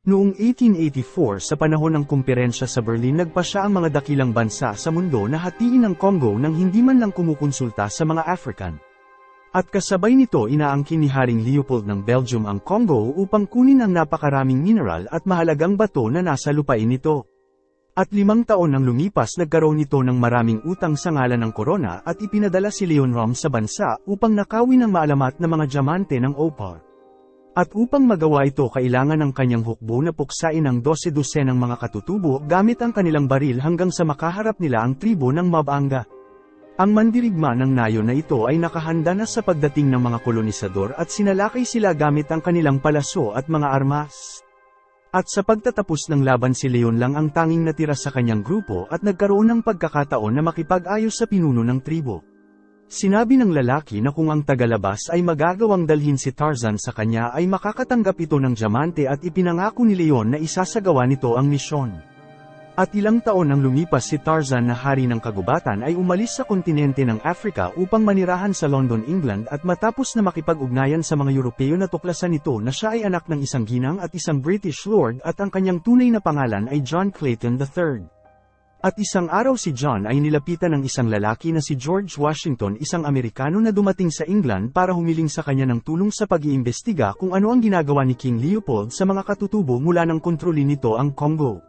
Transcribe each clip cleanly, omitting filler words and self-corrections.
Noong 1884 sa panahon ng kumperensya sa Berlin nagpasya ang mga dakilang bansa sa mundo na hatiin ang Congo nang hindi man lang kumukonsulta sa mga African. At kasabay nito inaangkin ni Haring Leopold ng Belgium ang Congo upang kunin ang napakaraming mineral at mahalagang bato na nasa lupain nito. At 5 taon nang lumipas nagkaroon ito ng maraming utang sa ngalan ng korona at ipinadala si Leon Rom sa bansa upang nakawin ang maalamat na mga diamante ng opal. At upang magawa ito kailangan ng kanyang hukbo na puksain ang 12 dosenang mga katutubo gamit ang kanilang baril hanggang sa makaharap nila ang tribo ng Mabanga. Ang mandirigma ng nayon na ito ay nakahanda na sa pagdating ng mga kolonisador at sinalakay sila gamit ang kanilang palaso at mga armas. At sa pagtatapos ng laban si Leon lang ang tanging natira sa kanyang grupo at nagkaroon ng pagkakataon na makipag-ayos sa pinuno ng tribo. Sinabi ng lalaki na kung ang tagalabas ay magagawang dalhin si Tarzan sa kanya ay makakatanggap ito ng diamante at ipinangako ni Leon na isasagawa nito ang misyon. At ilang taon nang lumipas si Tarzan na hari ng kagubatan ay umalis sa kontinente ng Africa upang manirahan sa London, England at matapos na makipag-ugnayan sa mga Europeo natuklasan nito na siya ay anak ng isang ginang at isang British lord at ang kanyang tunay na pangalan ay John Clayton III. At isang araw si John ay nilapitan ng isang lalaki na si George Washington, isang Amerikano na dumating sa England para humiling sa kanya ng tulong sa pag-iimbestiga kung ano ang ginagawa ni King Leopold sa mga katutubo mula nang kontrolin nito ang Congo.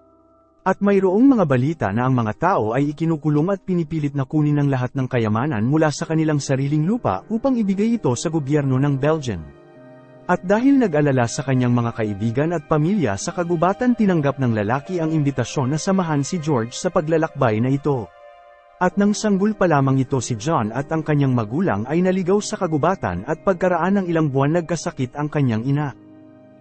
At mayroong mga balita na ang mga tao ay ikinukulong at pinipilit na kunin ang lahat ng kayamanan mula sa kanilang sariling lupa upang ibigay ito sa gobyerno ng Belgian. At dahil nag-alala sa kanyang mga kaibigan at pamilya sa kagubatan tinanggap ng lalaki ang imbitasyon na samahan si George sa paglalakbay na ito. At nang sanggol pa lamang ito si John at ang kanyang magulang ay naligaw sa kagubatan at pagkaraan ng ilang buwan nagkasakit ang kanyang ina.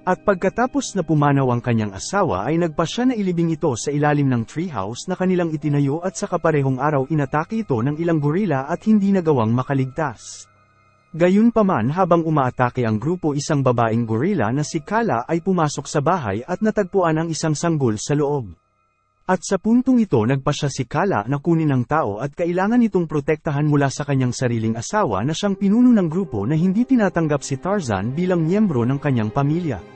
At pagkatapos na pumanaw ang kanyang asawa ay nagpasya na ilibing ito sa ilalim ng treehouse na kanilang itinayo at sa kaparehong araw inatake ito ng ilang gorilla at hindi nagawang makaligtas. Gayunpaman habang umaatake ang grupo isang babaeng gorilla na si Kala ay pumasok sa bahay at natagpuan ang isang sanggol sa loob. At sa puntong ito nagpasya si Kala na kunin ang tao at kailangan itong protektahan mula sa kanyang sariling asawa na siyang pinuno ng grupo na hindi tinatanggap si Tarzan bilang miyembro ng kanyang pamilya.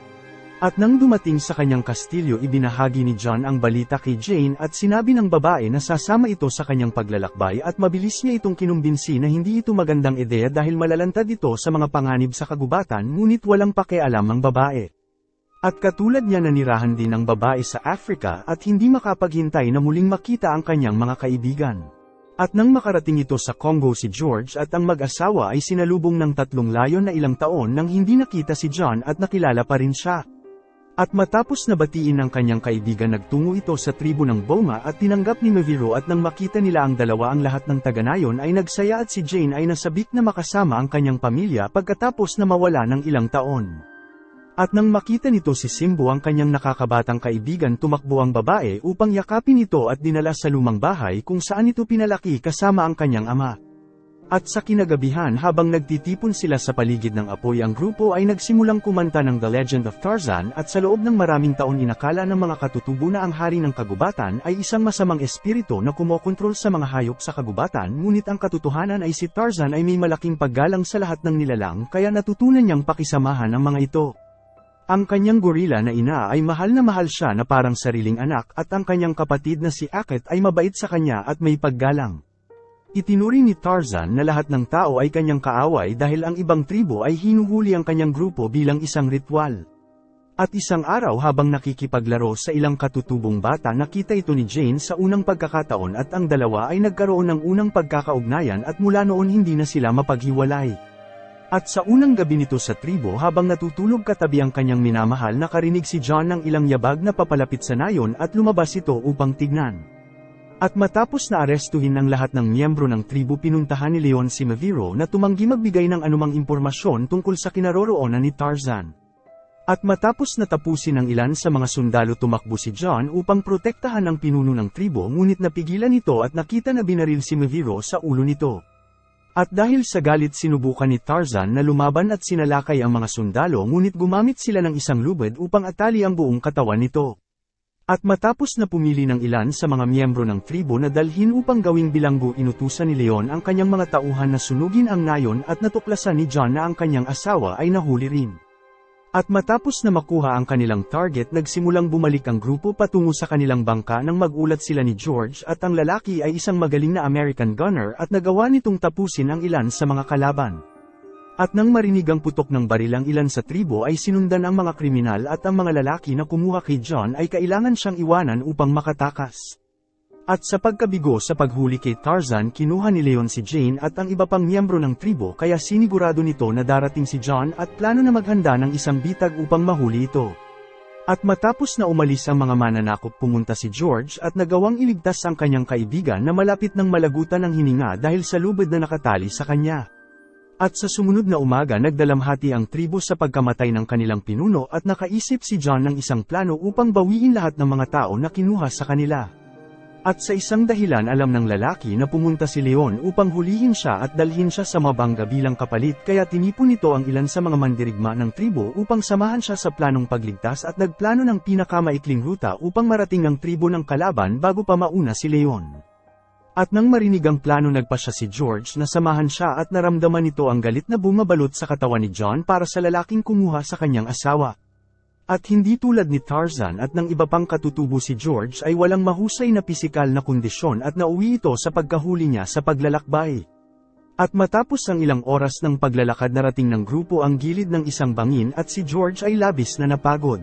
At nang dumating sa kanyang kastilyo ibinahagi ni John ang balita kay Jane at sinabi ng babae na sasama ito sa kanyang paglalakbay at mabilis niya itong kinumbinsi na hindi ito magandang ideya dahil malalantad ito sa mga panganib sa kagubatan ngunit walang pakialam ang babae. At katulad niya nanirahan din ang babae sa Africa at hindi makapaghintay na muling makita ang kanyang mga kaibigan. At nang makarating ito sa Congo si George at ang mag-asawa ay sinalubong ng 3 layon na ilang taon nang hindi nakita si John at nakilala pa rin siya. At matapos na batiin ng kanyang kaibigan nagtungo ito sa tribo ng Boma at tinanggap ni Maviro at nang makita nila ang dalawa ang lahat ng taga-nayon ay nagsaya at si Jane ay nasabik na makasama ang kanyang pamilya pagkatapos na mawala ng ilang taon. At nang makita nito si Simbo ang kanyang nakakabatang kaibigan tumakbo ang babae upang yakapin ito at dinala sa lumang bahay kung saan ito pinalaki kasama ang kanyang ama. At sa kinagabihan habang nagtitipon sila sa paligid ng apoy ang grupo ay nagsimulang kumanta ng The Legend of Tarzan at sa loob ng maraming taon inakala ng mga katutubo na ang hari ng kagubatan ay isang masamang espiritu na kumokontrol sa mga hayop sa kagubatan ngunit ang katotohanan ay si Tarzan ay may malaking paggalang sa lahat ng nilalang kaya natutunan niyang pakisamahan ang mga ito. Ang kanyang gorilla na ina ay mahal na mahal siya na parang sariling anak at ang kanyang kapatid na si Aket ay mabait sa kanya at may paggalang. Itinuri ni Tarzan na lahat ng tao ay kanyang kaaway dahil ang ibang tribo ay hinuhuli ang kanyang grupo bilang isang ritual. At isang araw habang nakikipaglaro sa ilang katutubong bata nakita ito ni Jane sa unang pagkakataon at ang dalawa ay nagkaroon ng unang pagkakaugnayan at mula noon hindi na sila mapaghiwalay. At sa unang gabi nito sa tribo habang natutulog katabi ang kanyang minamahal nakarinig si John ng ilang yabag na papalapit sa nayon at lumabas ito upang tignan. At matapos na arestuhin ng lahat ng miyembro ng tribu pinuntahan ni Leon si Maviro na tumanggi magbigay ng anumang impormasyon tungkol sa kinaroroonan ni Tarzan. At matapos na tapusin ng ilan sa mga sundalo tumakbo si John upang protektahan ang pinuno ng tribu ngunit napigilan ito at nakita na binaril si Maviro sa ulo nito. At dahil sa galit sinubukan ni Tarzan na lumaban at sinalakay ang mga sundalo ngunit gumamit sila ng isang lubid upang atali ang buong katawan nito. At matapos na pumili ng ilan sa mga miyembro ng tribo na dalhin upang gawing bilanggo inutusan ni Leon ang kanyang mga tauhan na sunugin ang nayon at natuklasan ni John na ang kanyang asawa ay nahuli rin. At matapos na makuha ang kanilang target, nagsimulang bumalik ang grupo patungo sa kanilang bangka nang magulat sila ni George at ang lalaki ay isang magaling na American gunner at nagawa nitong tapusin ang ilan sa mga kalaban. At nang marinig ang putok ng baril ang ilan sa tribo ay sinundan ang mga kriminal at ang mga lalaki na kumuha kay John ay kailangan siyang iwanan upang makatakas. At sa pagkabigo sa paghuli kay Tarzan, kinuha ni Leon si Jane at ang iba pang miyembro ng tribo kaya sinigurado nito na darating si John at plano na maghanda ng isang bitag upang mahuli ito. At matapos na umalis ang mga mananakop, pumunta si George at nagawang iligtas ang kanyang kaibigan na malapit ng malagutan ng hininga dahil sa lubid na nakatali sa kanya. At sa sumunod na umaga nagdalamhati ang tribo sa pagkamatay ng kanilang pinuno at nakaisip si John ng isang plano upang bawiin lahat ng mga tao na kinuha sa kanila. At sa isang dahilan alam ng lalaki na pumunta si Leon upang hulihin siya at dalhin siya sa Mabanga bilang kapalit kaya tinipon nito ang ilan sa mga mandirigma ng tribo upang samahan siya sa planong pagligtas at nagplano ng pinakamaikling ruta upang marating ang tribo ng kalaban bago pa mauna si Leon. At nang marinig ang plano nagpa siya si George na samahan siya at naramdaman nito ang galit na bumabalot sa katawan ni John para sa lalaking kumuha sa kanyang asawa. At hindi tulad ni Tarzan at ng iba pang katutubo, si George ay walang mahusay na pisikal na kondisyon at nauwi ito sa pagkahuli niya sa paglalakbay. At matapos ang ilang oras ng paglalakad narating ng grupo ang gilid ng isang bangin at si George ay labis na napagod.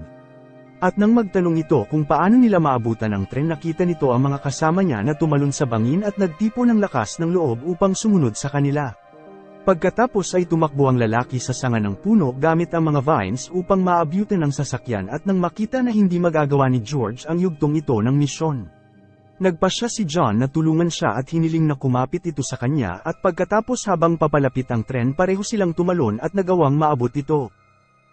At nang magtanong ito kung paano nila maabutan ang tren, nakita nito ang mga kasama niya na tumalon sa bangin at nagtipo ng lakas ng loob upang sumunod sa kanila. Pagkatapos ay tumakbo ang lalaki sa sanga ng puno gamit ang mga vines upang maabutan ang sasakyan at nang makita na hindi magagawa ni George ang yugtong ito ng misyon. Nagpasya si John na tulungan siya at hiniling na kumapit ito sa kanya at pagkatapos habang papalapit ang tren pareho silang tumalon at nagawang maabot ito.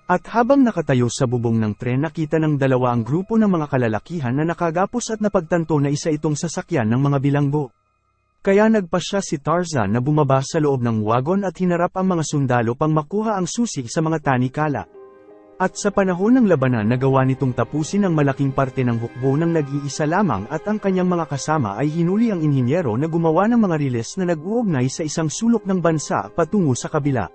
At habang nakatayo sa bubong ng tren nakita ng dalawa ang grupo ng mga kalalakihan na nakagapos at napagtanto na isa itong sasakyan ng mga bilanggo. Kaya nagpasya si Tarzan na bumaba sa loob ng wagon at hinarap ang mga sundalo pang makuha ang susi sa mga tanikala. At sa panahon ng labanan nagawa nitong tapusin ang malaking parte ng hukbo ng nag-iisa lamang at ang kanyang mga kasama ay hinuli ang inhinyero na gumawa ng mga riles na nag-uugnay sa isang sulok ng bansa patungo sa kabila.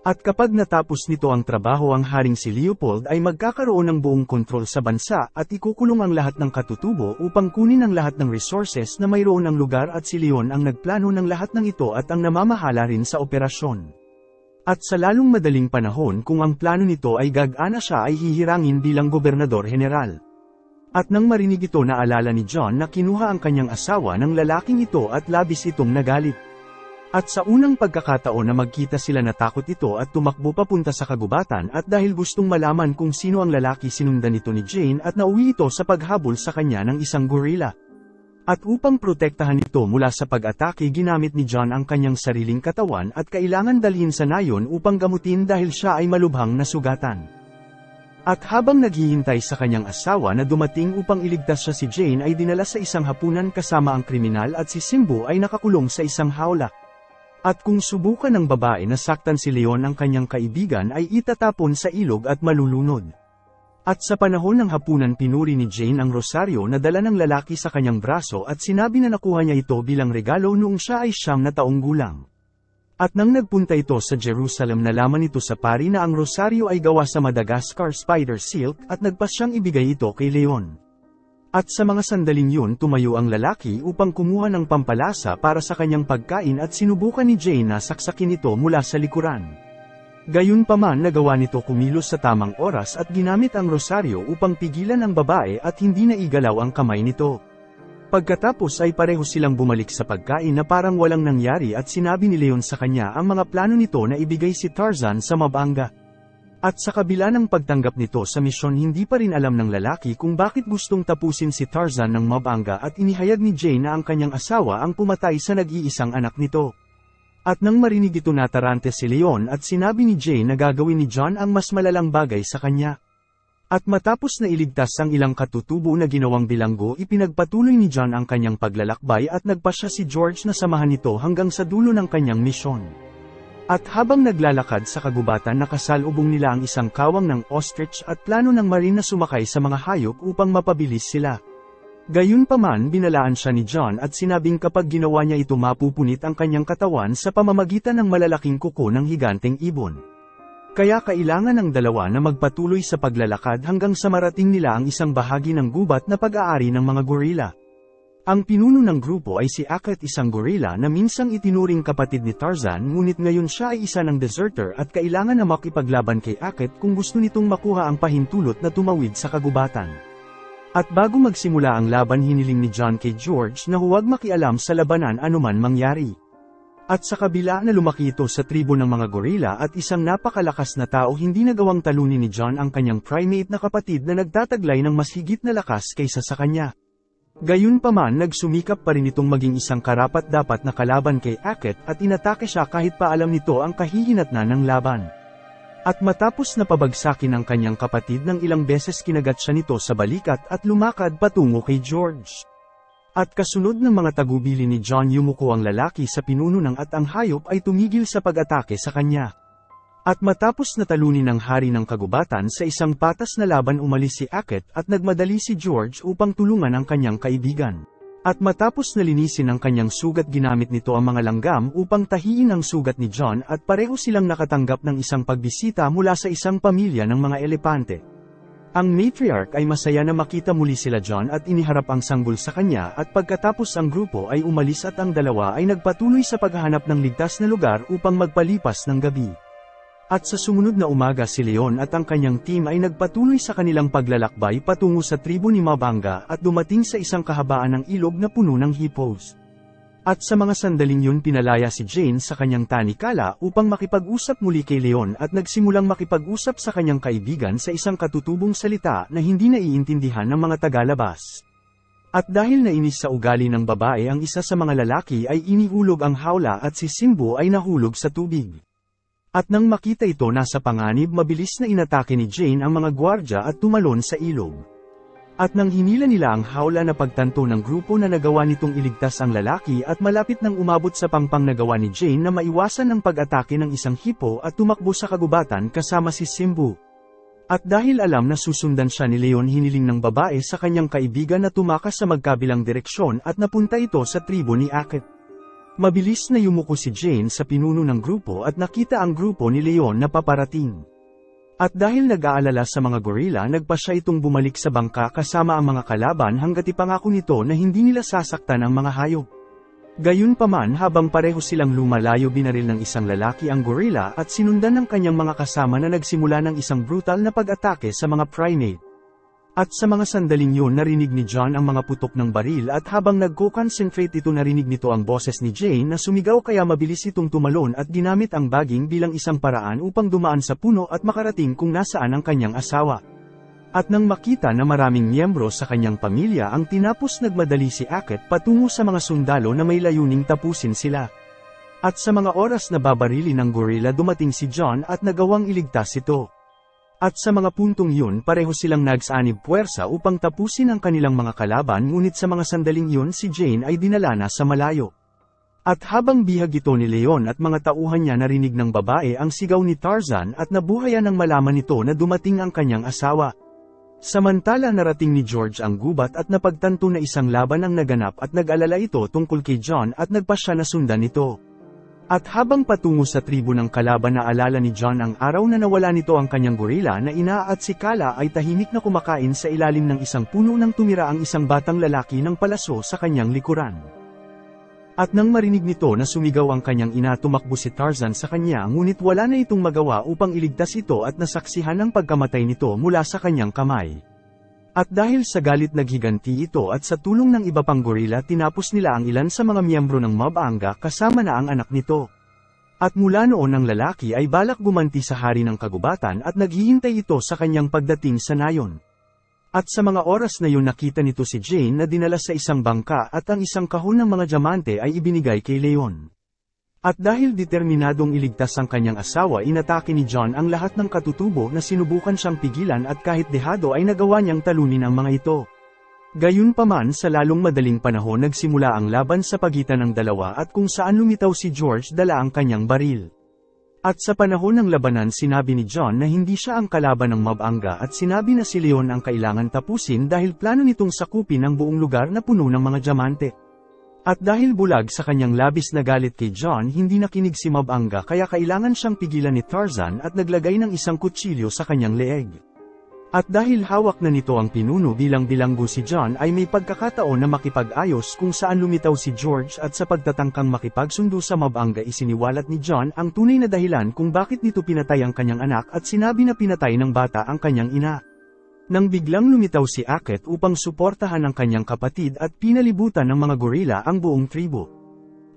At kapag natapos nito ang trabaho, ang haring si Leopold ay magkakaroon ng buong kontrol sa bansa at ikukulong ang lahat ng katutubo upang kunin ang lahat ng resources na mayroon ang lugar at si Leon ang nagplano ng lahat ng ito at ang namamahala rin sa operasyon. At sa lalong madaling panahon kung ang plano nito ay gagana siya ay hihirangin bilang gobernador-general. At nang marinig ito naalala ni John na kinuha ang kanyang asawa ng lalaking ito at labis itong nagalit. At sa unang pagkakataon na magkita sila natakot ito at tumakbo papunta sa kagubatan at dahil gustong malaman kung sino ang lalaki sinundan ito ni Jane at nauwi ito sa paghabol sa kanya ng isang gorilla. At upang protektahan ito mula sa pag-atake ginamit ni John ang kanyang sariling katawan at kailangan dalhin sa nayon upang gamutin dahil siya ay malubhang nasugatan. At habang naghihintay sa kanyang asawa na dumating upang iligtas siya, si Jane ay dinala sa isang hapunan kasama ang kriminal at si Simbo ay nakakulong sa isang hawla. At kung subukan ng babae na saktan si Leon ang kanyang kaibigan ay itatapon sa ilog at malulunod. At sa panahon ng hapunan pinuri ni Jane ang rosaryo na dala ng lalaki sa kanyang braso at sinabi na nakuha niya ito bilang regalo noong siya ay 9 na taong gulang. At nang nagpunta ito sa Jerusalem nalaman ito sa pari na ang rosaryo ay gawa sa Madagascar spider silk at nagpasyang ibigay ito kay Leon. At sa mga sandaling yun tumayo ang lalaki upang kumuha ng pampalasa para sa kanyang pagkain at sinubukan ni Jane na saksakin ito mula sa likuran. Gayunpaman nagawa nito kumilos sa tamang oras at ginamit ang rosaryo upang pigilan ang babae at hindi na igalaw ang kamay nito. Pagkatapos ay pareho silang bumalik sa pagkain na parang walang nangyari at sinabi ni Leon sa kanya ang mga plano nito na ibigay si Tarzan sa Mabanga. At sa kabila ng pagtanggap nito sa misyon hindi pa rin alam ng lalaki kung bakit gustong tapusin si Tarzan ng Mabanga at inihayag ni Jane na ang kanyang asawa ang pumatay sa nag-iisang anak nito. At nang marinig ito natarante si Leon at sinabi ni Jane na gagawin ni John ang mas malalang bagay sa kanya. At matapos na iligtas ang ilang katutubo na ginawang bilanggo ipinagpatuloy ni John ang kanyang paglalakbay at nagpasya si George na samahan nito hanggang sa dulo ng kanyang misyon. At habang naglalakad sa kagubatan nakasalubong nila ang isang kawang ng ostrich at plano ng marine na sumakay sa mga hayop upang mapabilis sila. Gayunpaman binalaan siya ni John at sinabing kapag ginawa niya ito mapupunit ang kanyang katawan sa pamamagitan ng malalaking kuko ng higanteng ibon. Kaya kailangan ng dalawa na magpatuloy sa paglalakad hanggang sa marating nila ang isang bahagi ng gubat na pag-aari ng mga gorilla. Ang pinuno ng grupo ay si Aket, isang gorilla na minsang itinuring kapatid ni Tarzan, ngunit ngayon siya ay isa ng deserter at kailangan na makipaglaban kay Aket kung gusto nitong makuha ang pahintulot na tumawid sa kagubatan. At bago magsimula ang laban, hiniling ni John kay George na huwag makialam sa labanan anuman mangyari. At sa kabila na lumaki ito sa tribo ng mga gorilla at isang napakalakas na tao, hindi nagawang talunin ni John ang kanyang primate na kapatid na nagtataglay ng mas higit na lakas kaysa sa kanya. Gayunpaman, nagsumikap pa rin itong maging isang karapat-dapat na kalaban kay Aket at inatake siya kahit pa alam nito ang kahihinatnan ng laban. At matapos na pabagsakin ang kanyang kapatid ng ilang beses, kinagat siya nito sa balikat at lumakad patungo kay George. At kasunod ng mga tagubili ni John, yumuko ang lalaki sa pinuno at ang hayop ay tumigil sa pag-atake sa kanya. At matapos na talunin ng hari ng kagubatan sa isang patas na laban, umalis si Aket at nagmadali si George upang tulungan ang kanyang kaibigan. At matapos na linisin ang kanyang sugat, ginamit nito ang mga langgam upang tahiin ang sugat ni John at pareho silang nakatanggap ng isang pagbisita mula sa isang pamilya ng mga elepante. Ang matriarch ay masaya na makita muli sila John at iniharap ang sanggol sa kanya, at pagkatapos ang grupo ay umalis at ang dalawa ay nagpatuloy sa paghahanap ng ligtas na lugar upang magpalipas ng gabi. At sa sumunod na umaga, si Leon at ang kanyang team ay nagpatuloy sa kanilang paglalakbay patungo sa tribo ni Mabanga at dumating sa isang kahabaan ng ilog na puno ng hippos. At sa mga sandaling yun, pinalaya si Jane sa kanyang tanikala upang makipag-usap muli kay Leon at nagsimulang makipag-usap sa kanyang kaibigan sa isang katutubong salita na hindi naiintindihan ng mga tagalabas. At dahil nainis sa ugali ng babae ang isa sa mga lalaki, ay inihulog ang hawla at si Simbo ay nahulog sa tubig. At nang makita ito nasa panganib, mabilis na inatake ni Jane ang mga gwardya at tumalon sa ilog. At nang hinila nila ang hawla, na pagtanto ng grupo na nagawa nitong iligtas ang lalaki, at malapit nang umabot sa pangpang nagawa ni Jane na maiwasan ang pag-atake ng isang hippo at tumakbo sa kagubatan kasama si Simbu. At dahil alam na susundan siya ni Leon, hiniling ng babae sa kanyang kaibigan na tumakas sa magkabilang direksyon at napunta ito sa tribo ni Aket. Mabilis na yumuko si Jane sa pinuno ng grupo at nakita ang grupo ni Leon na paparating. At dahil nag-aalala sa mga gorilla, nagpa siya itong bumalik sa bangka kasama ang mga kalaban hanggat ipangako nito na hindi nila sasaktan ang mga hayop. Gayunpaman, habang pareho silang lumalayo, binaril ng isang lalaki ang gorilla at sinundan ng kanyang mga kasama na nagsimula ng isang brutal na pag-atake sa mga primate. At sa mga sandaling yun, narinig ni John ang mga putok ng baril, at habang nagko-concentrate ito, narinig nito ang boses ni Jane na sumigaw, kaya mabilis itong tumalon at ginamit ang baging bilang isang paraan upang dumaan sa puno at makarating kung nasaan ang kanyang asawa. At nang makita na maraming miyembro sa kanyang pamilya ang tinapos, nagmadali si Aket patungo sa mga sundalo na may layuning tapusin sila. At sa mga oras na babarilin ng gorilla, dumating si John at nagawang iligtas ito. At sa mga puntong yun, pareho silang nagsanib puwersa upang tapusin ang kanilang mga kalaban, ngunit sa mga sandaling yun, si Jane ay dinala na sa malayo. At habang bihag ito ni Leon at mga tauhan niya, narinig ng babae ang sigaw ni Tarzan at nabuhayan ng malaman nito na dumating ang kanyang asawa. Samantala, narating ni George ang gubat at napagtanto na isang laban ang naganap, at nag-alala ito tungkol kay John at nagpa siya na sundan ito. At habang patungo sa tribo ng kalaban, naalala ni John ang araw na nawala nito ang kanyang gorilla na ina, at si Kala ay tahimik na kumakain sa ilalim ng isang puno nang tumira ang isang batang lalaki ng palaso sa kanyang likuran. At nang marinig nito na sumigaw ang kanyang ina, tumakbo si Tarzan sa kanya, ngunit wala na itong magawa upang iligtas ito at nasaksihan ang pagkamatay nito mula sa kanyang kamay. At dahil sa galit, naghiganti ito, at sa tulong ng iba pang gorilla, tinapos nila ang ilan sa mga miyembro ng Mabanga kasama na ang anak nito. At mula noon, ang lalaki ay balak gumanti sa hari ng kagubatan at naghihintay ito sa kanyang pagdating sa nayon. At sa mga oras na yun, nakita nito si Jane na dinala sa isang bangka, at ang isang kahon ng mga diamante ay ibinigay kay Leon. At dahil determinadong iligtas ang kanyang asawa, inatake ni John ang lahat ng katutubo na sinubukan siyang pigilan, at kahit dehado ay nagawa niyang talunin ang mga ito. Gayunpaman, sa lalong madaling panahon, nagsimula ang laban sa pagitan ng dalawa, at kung saan lumitaw si George dala ang kanyang baril. At sa panahon ng labanan, sinabi ni John na hindi siya ang kalaban ng Mabanga, at sinabi na si Leon ang kailangan tapusin dahil plano nitong sakupin ang buong lugar na puno ng mga diamante. At dahil bulag sa kanyang labis na galit kay John, hindi nakinig si Mabanga kaya kailangan siyang pigilan ni Tarzan at naglagay ng isang kutsilyo sa kanyang leeg. At dahil hawak na nito ang pinuno bilang bilanggo si John ay may pagkakataon na makipag-ayos kung saan lumitaw si George at sa pagtatangkang makipagsundo sa Mabanga isiniwalat ni John ang tunay na dahilan kung bakit nito pinatay ang kanyang anak at sinabi na pinatay ng bata ang kanyang ina. Nang biglang lumitaw si Aket upang suportahan ang kanyang kapatid at pinalibutan ng mga gorila ang buong tribo.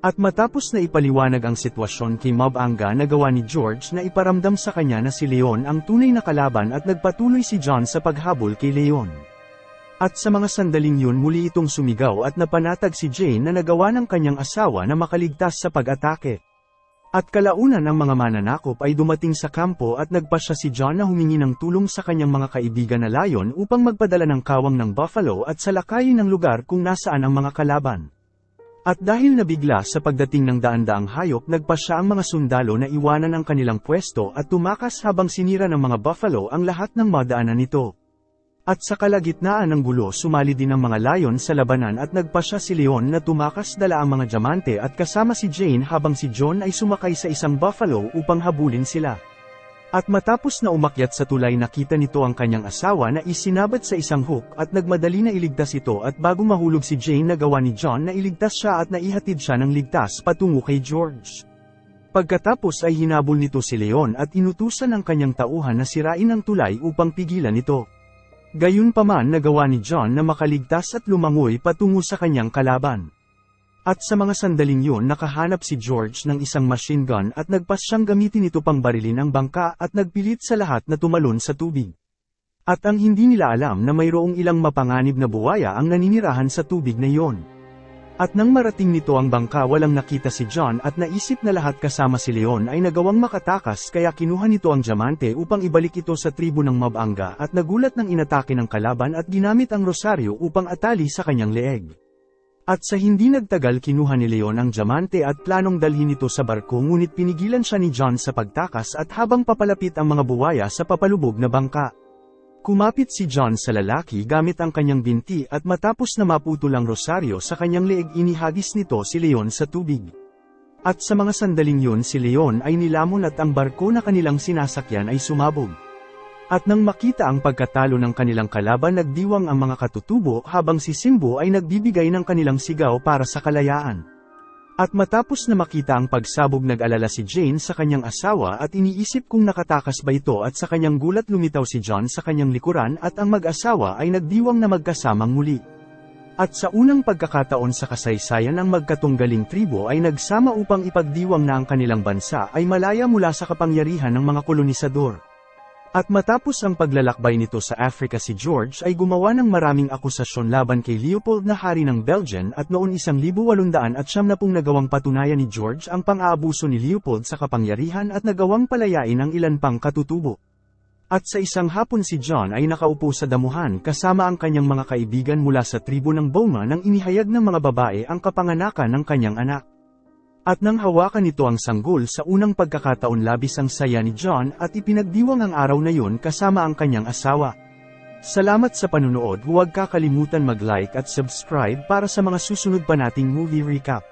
At matapos na ipaliwanag ang sitwasyon kay Mabanga nagawa ni George na iparamdam sa kanya na si Leon ang tunay na kalaban at nagpatuloy si John sa paghabol kay Leon. At sa mga sandaling yun muli itong sumigaw at napanatag si Jane na nagawa ng kanyang asawa na makaligtas sa pag-atake. At kalaunan ang mga mananakop ay dumating sa kampo at nagpasya si John na humingi ng tulong sa kanyang mga kaibigan na layon upang magpadala ng kawang ng buffalo at salakayin ng lugar kung nasaan ang mga kalaban. At dahil nabigla sa pagdating ng daan-daang hayop nagpasya ang mga sundalo na iwanan ang kanilang pwesto at tumakas habang sinira ng mga buffalo ang lahat ng madaanan nito. At sa kalagitnaan ng gulo sumali din ang mga layon sa labanan at nagpasya si Leon na tumakas dala ang mga diamante at kasama si Jane habang si John ay sumakay sa isang buffalo upang habulin sila. At matapos na umakyat sa tulay nakita nito ang kanyang asawa na isinabat sa isang hook at nagmadali na iligtas ito at bago mahulog si Jane nagawa ni John na iligtas siya at naihatid siya ng ligtas patungo kay George. Pagkatapos ay hinabol nito si Leon at inutusan ang kanyang tauhan na sirain ang tulay upang pigilan ito. Gayunpaman nagawa ni John na makaligtas at lumangoy patungo sa kanyang kalaban. At sa mga sandaling yun nakahanap si George ng isang machine gun at nagpas siyang gamitin ito pang barilin ang bangka at nagpilit sa lahat na tumalon sa tubig. At ang hindi nila alam na mayroong ilang mapanganib na buwaya ang naninirahan sa tubig na iyon. At nang marating nito ang bangka walang nakita si John at naisip na lahat kasama si Leon ay nagawang makatakas kaya kinuha nito ang diamante upang ibalik ito sa tribo ng Mabanga at nagulat ng inatake ng kalaban at ginamit ang rosaryo upang atali sa kanyang leeg. At sa hindi nagtagal kinuha ni Leon ang diamante at planong dalhin ito sa barko ngunit pinigilan siya ni John sa pagtakas at habang papalapit ang mga buwaya sa papalubog na bangka. Kumapit si John sa lalaki gamit ang kanyang binti at matapos na maputol ang rosaryo sa kanyang leeg inihagis nito si Leon sa tubig. At sa mga sandaling yun si Leon ay nilamon at ang barko na kanilang sinasakyan ay sumabog. At nang makita ang pagkatalo ng kanilang kalaban nagdiwang ang mga katutubo habang si Simbo ay nagbibigay ng kanilang sigaw para sa kalayaan. At matapos na makita ang pagsabog nag-alala si Jane sa kanyang asawa at iniisip kung nakatakas ba ito at sa kanyang gulat lumitaw si John sa kanyang likuran at ang mag-asawa ay nagdiwang na magkasamang muli. At sa unang pagkakataon sa kasaysayan ang magkatunggaling tribo ay nagsama upang ipagdiwang na ang kanilang bansa ay malaya mula sa kapangyarihan ng mga kolonisador. At matapos ang paglalakbay nito sa Africa si George ay gumawa ng maraming akusasyon laban kay Leopold na hari ng Belgian at noon 1870 nagawang patunayan ni George ang pang-aabuso ni Leopold sa kapangyarihan at nagawang palayain ang ilan pang katutubo. At sa isang hapon si John ay nakaupo sa damuhan kasama ang kanyang mga kaibigan mula sa tribo ng Boma nang inihayag ng mga babae ang kapanganakan ng kanyang anak. At nang hawakan nito ang sanggol sa unang pagkakataon labis ang saya ni John at ipinagdiwang ang araw na yun kasama ang kanyang asawa. Salamat sa panunood, huwag kakalimutan mag-like at subscribe para sa mga susunod pa nating movie recap.